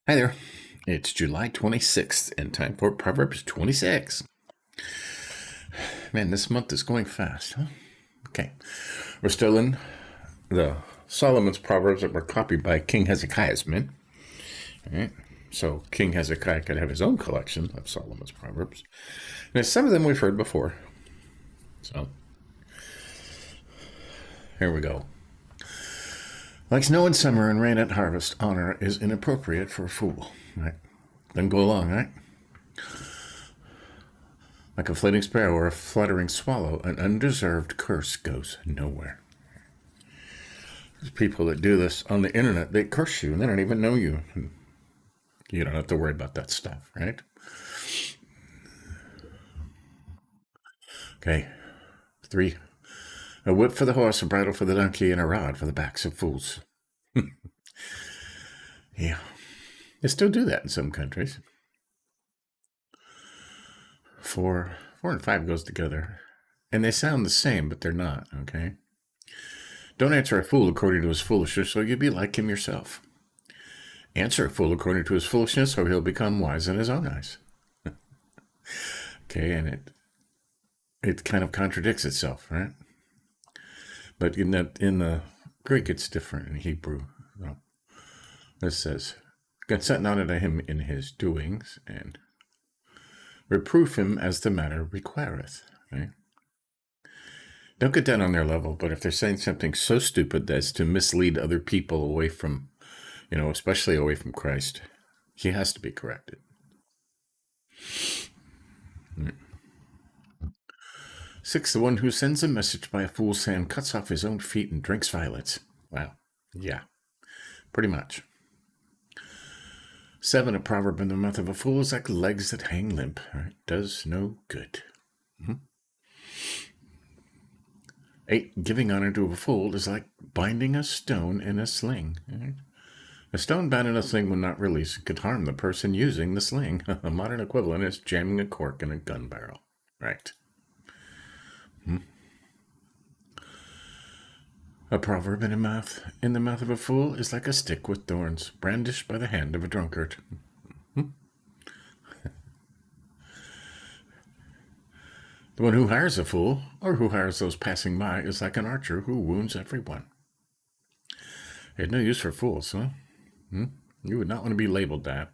Hi there. It's July 26th and time for Proverbs 26. Man, this month is going fast, huh? Okay. We're still in the Solomon's Proverbs that were copied by King Hezekiah's men. All right. So King Hezekiah could have his own collection of Solomon's Proverbs. And some of them we've heard before. So here we go. Like snow in summer and rain at harvest, honor is inappropriate for a fool. Right? Doesn't go along, right? Like a flitting sparrow or a fluttering swallow, an undeserved curse goes nowhere. There's people that do this on the internet, they curse you and they don't even know you. You don't have to worry about that stuff, right? Okay. 3. A whip for the horse, a bridle for the donkey, and a rod for the backs of fools. Yeah. They still do that in some countries. 4 and 5 goes together. And they sound the same, but they're not, okay? Don't answer a fool according to his foolishness, or you'll be like him yourself. Answer a fool according to his foolishness, or he'll become wise in his own eyes. Okay, and it kind of contradicts itself, right? But in the Greek, it's different in Hebrew. So it says, "Consent not unto him in his doings, and reproof him as the matter requireth." Right? Don't get down on their level, but if they're saying something so stupid as to mislead other people away from, especially away from Christ, he has to be corrected. 6, the one who sends a message by a fool's hand cuts off his own feet and drinks violence. Wow. Yeah, pretty much. 7, a proverb in the mouth of a fool is like legs that hang limp. Right? Does no good. 8, giving honor to a fool is like binding a stone in a sling. Right? A stone bound in a sling when not released could harm the person using the sling. A modern equivalent is jamming a cork in a gun barrel. Right. A proverb in the mouth of a fool is like a stick with thorns, brandished by the hand of a drunkard. The one who hires a fool, or who hires those passing by, is like an archer who wounds everyone. He had no use for fools, huh? You would not want to be labeled that.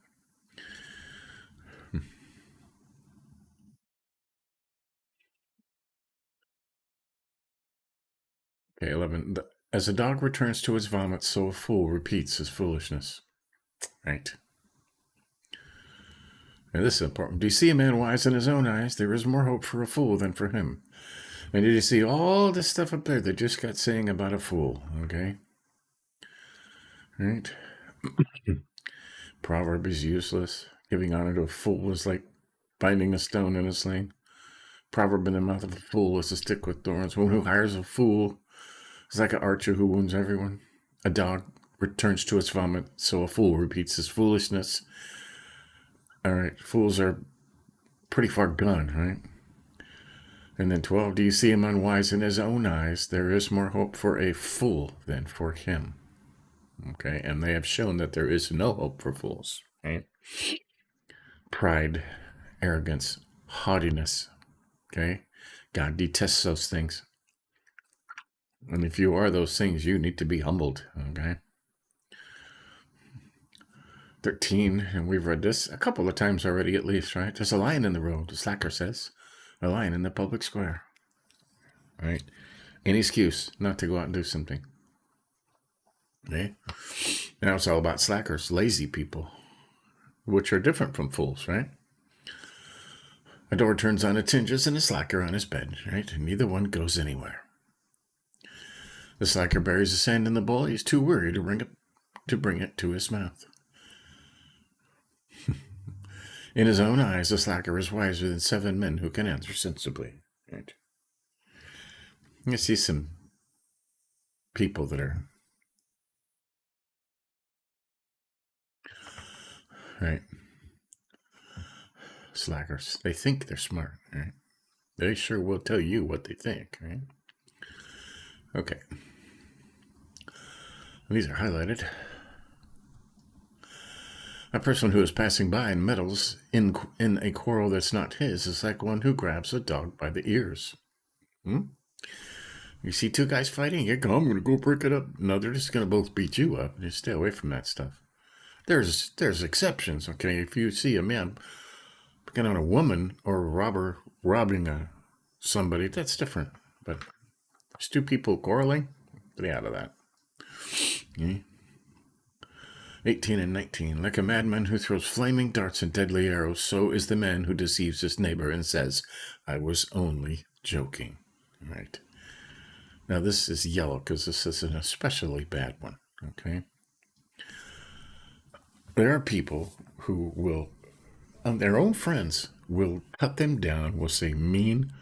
Okay, 11. As a dog returns to his vomit, so a fool repeats his foolishness. Right. And this is important. Do you see a man wise in his own eyes? There is more hope for a fool than for him. And did you see all this stuff up there that just got saying about a fool? Okay. Right. Proverb is useless. Giving honor to a fool is like binding a stone in a sling. Proverb in the mouth of a fool is a stick with thorns. One who hires a fool is like an archer who wounds everyone. A dog returns to its vomit, so a fool repeats his foolishness. All right, fools are pretty far gone, right? And then 12, do you see him unwise in his own eyes? There is more hope for a fool than for him. Okay, and they have shown that there is no hope for fools, right? Pride, arrogance, haughtiness, okay? God detests those things. And if you are those things, you need to be humbled, okay? 13, and we've read this a couple of times already at least, right? There's a lion in the road, the slacker says. A lion in the public square, right? Any excuse not to go out and do something. Okay? Now it's all about slackers, lazy people, which are different from fools, right? A door turns on its hinges and a slacker on his bed, right? And neither one goes anywhere. The slacker buries the sand in the bowl. He's too worried to bring it to his mouth. In his own eyes, the slacker is wiser than 7 men who can answer sensibly. Right? You see some people that are right. Slackers. They think they're smart, right? They sure will tell you what they think, right? Okay. These are highlighted. A person who is passing by and meddles in a quarrel that's not his is like one who grabs a dog by the ears. You see two guys fighting, I'm going to go break it up. No, they're just going to both beat you up. Just stay away from that stuff. There's exceptions, okay? If you see a man picking on a woman or a robber robbing somebody, that's different. But there's two people quarreling, stay out of that. Okay? 18 and 19. Like a madman who throws flaming darts and deadly arrows, so is the man who deceives his neighbor and says, I was only joking. All right. Now this is yellow because this is an especially bad one. Okay. There are people who will, their own friends will cut them down, will say mean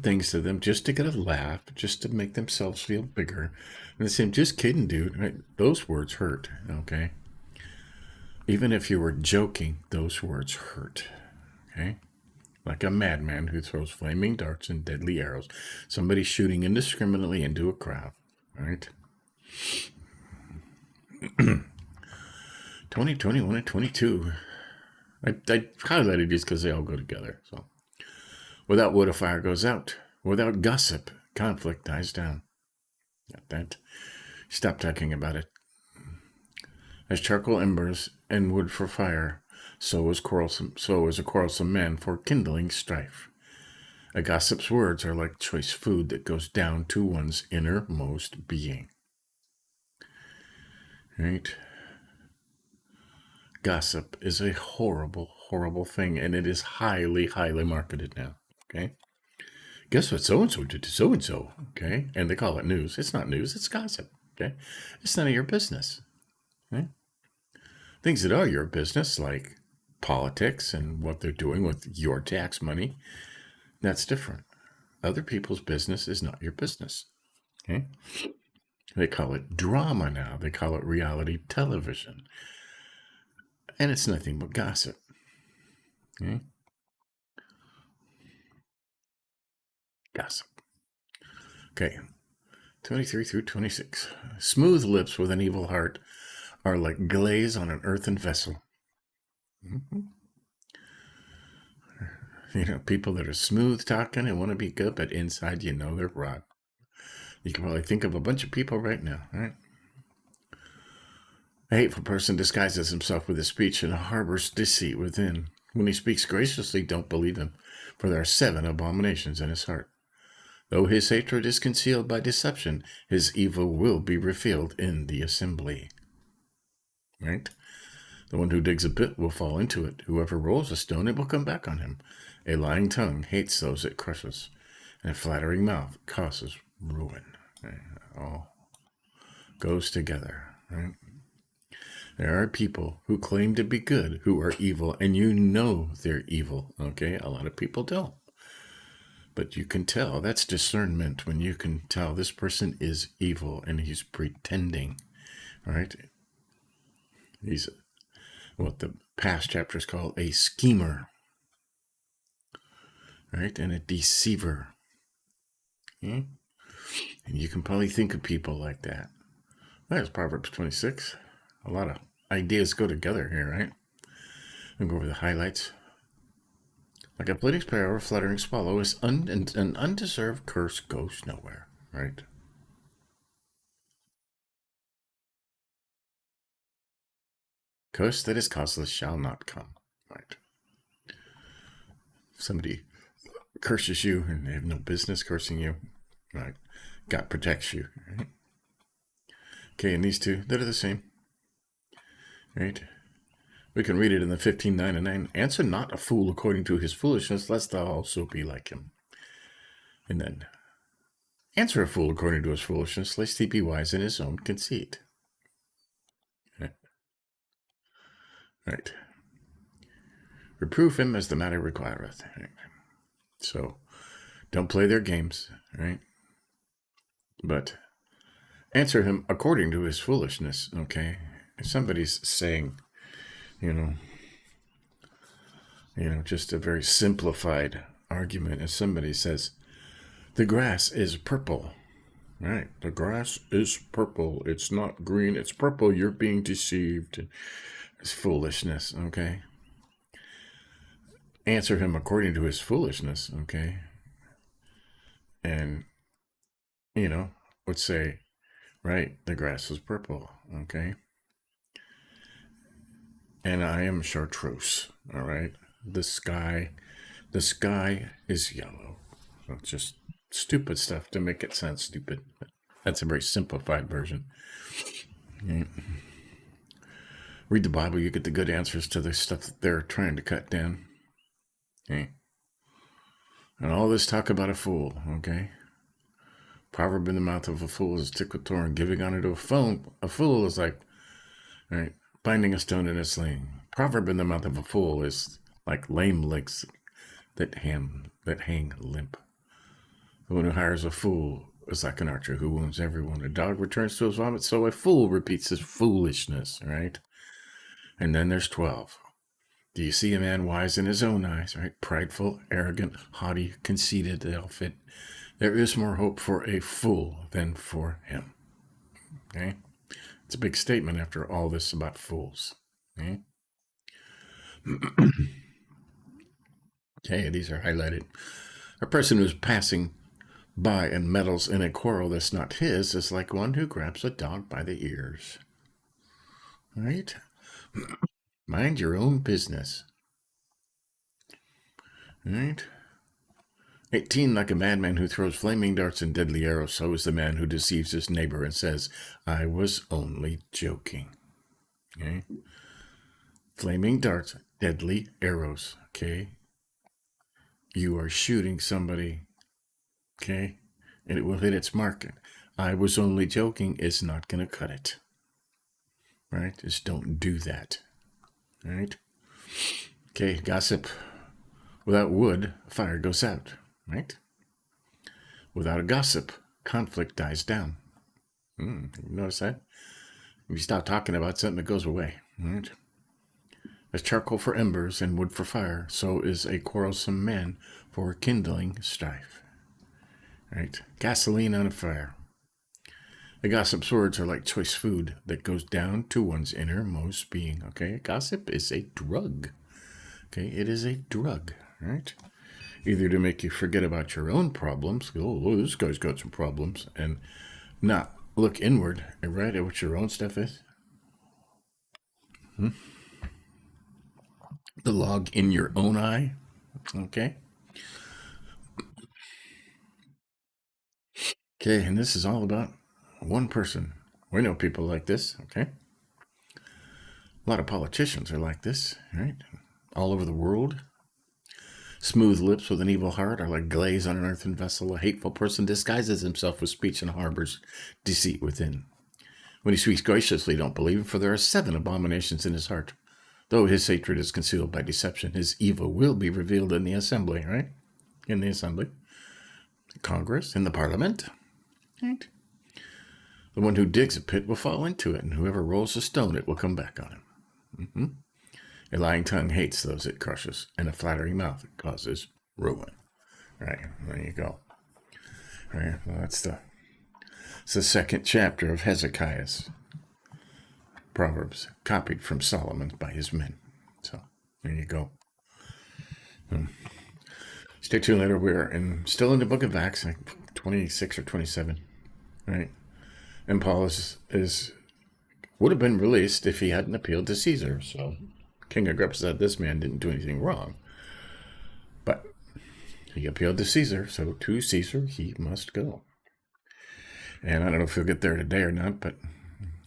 things to them just to get a laugh, just to make themselves feel bigger. And they say, just kidding, dude. Right? Those words hurt, okay? Even if you were joking, those words hurt, okay? Like a madman who throws flaming darts and deadly arrows. Somebody shooting indiscriminately into a crowd, right? 20, 21, and 22. I highlighted these because they all go together. So, without wood, a fire goes out. Without gossip, conflict dies down. Got that? Stop talking about it. As charcoal embers and wood for fire, so is a quarrelsome man for kindling strife. A gossip's words are like choice food that goes down to one's innermost being. Right? Gossip is a horrible, horrible thing, and it is highly, highly marketed now. Okay? Guess what so-and-so did to so-and-so? Okay? And they call it news. It's not news, it's gossip. Okay? It's none of your business. Okay? Things that are your business, like politics and what they're doing with your tax money, that's different. Other people's business is not your business. Okay? They call it drama now. They call it reality television. And it's nothing but gossip. Okay? Gossip. Okay. 23 through 26. Smooth lips with an evil heart are like glaze on an earthen vessel. Mm-hmm. You know, people that are smooth talking and want to be good, but inside you know they're rotten. You can probably think of a bunch of people right now, right? A hateful person disguises himself with his speech and harbors deceit within. When he speaks graciously, don't believe him, for there are 7 abominations in his heart. Though his hatred is concealed by deception, his evil will be revealed in the assembly. Right? The one who digs a pit will fall into it. Whoever rolls a stone, it will come back on him. A lying tongue hates those it crushes, and a flattering mouth causes ruin. Right? It all goes together. Right? There are people who claim to be good who are evil, and you know they're evil. Okay? A lot of people don't. But you can tell. That's discernment, when you can tell this person is evil and he's pretending. Right? He's what the past chapters call a schemer, right? And a deceiver. Okay? And you can probably think of people like that. There's Proverbs 26. A lot of ideas go together here, right? I'll go over the highlights. Like a fleeting sparrow or fluttering swallow, is an undeserved curse goes nowhere, right? Curse that is causeless shall not come, right? If somebody curses you and they have no business cursing you, right? God protects you, right? Okay, and these two, they're the same, right? We can read it in the 15:9 and 9. Answer not a fool according to his foolishness, lest thou also be like him. And then, answer a fool according to his foolishness, lest he be wise in his own conceit. Right. Reprove him as the matter requireth. Right? So, don't play their games, right? But answer him according to his foolishness, okay? If somebody's saying, you know, just a very simplified argument, if somebody says, the grass is purple, right? The grass is purple. It's not green. It's purple. You're being deceived. His foolishness, okay? Answer him according to his foolishness, okay? And, would say, right, the grass is purple, okay? And I am chartreuse, all right? The sky is yellow. So it's just stupid stuff to make it sound stupid. That's a very simplified version. Okay. Read the Bible, you get the good answers to the stuff that they're trying to cut down. Okay. And all this talk about a fool, okay? Proverb in the mouth of a fool is a stick with thorn, giving honor to a fool is like, right, binding a stone in a sling. Proverb in the mouth of a fool is like lame legs that hang limp. The one who hires a fool is like an archer who wounds everyone. A dog returns to his vomit, so a fool repeats his foolishness, right? And then there's 12. Do you see a man wise in his own eyes, right? Prideful, arrogant, haughty, conceited, they all fit. There is more hope for a fool than for him. Okay? It's a big statement after all this about fools. Okay? Okay, these are highlighted. A person who's passing by and meddles in a quarrel that's not his is like one who grabs a dog by the ears. Right? Mind your own business. Right? 18, like a madman who throws flaming darts and deadly arrows, so is the man who deceives his neighbor and says, I was only joking. Okay? Flaming darts, deadly arrows. Okay? You are shooting somebody. Okay? And it will hit its mark. I was only joking is not going to cut it. Right? Just don't do that. Right? Okay, gossip. Without wood, fire goes out. Right? Without a gossip, conflict dies down. You notice that? If you stop talking about something, it goes away. Right? As charcoal for embers and wood for fire, so is a quarrelsome man for kindling strife. Right? Gasoline on a fire. The gossip's words are like choice food that goes down to one's innermost being. Okay? Gossip is a drug. Okay? It is a drug. Right? Either to make you forget about your own problems, oh, this guy's got some problems, and not look inward, right, at what your own stuff is. The log in your own eye, okay? Okay, and this is all about one person. We know people like this, okay? A lot of politicians are like this, right? All over the world. Smooth lips with an evil heart are like glaze on an earthen vessel. A hateful person disguises himself with speech and harbors deceit within. When he speaks graciously, don't believe him, for there are 7 abominations in his heart. Though his hatred is concealed by deception, his evil will be revealed in the assembly, right? In the assembly. Congress, in the parliament. Right? The one who digs a pit will fall into it, and whoever rolls a stone, it will come back on him. A lying tongue hates those it crushes, and a flattering mouth causes ruin. Right, there you go. All right, well, it's the second chapter of Hezekiah's Proverbs, copied from Solomon by his men. So, there you go. Stay tuned later. We're still in the book of Acts, like 26 or 27. Right? And Paul would have been released if he hadn't appealed to Caesar. So King Agrippa said this man didn't do anything wrong. But he appealed to Caesar, so to Caesar he must go. And I don't know if he'll get there today or not, but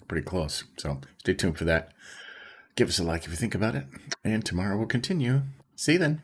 pretty close. So stay tuned for that. Give us a like if you think about it. And tomorrow we'll continue. See you then.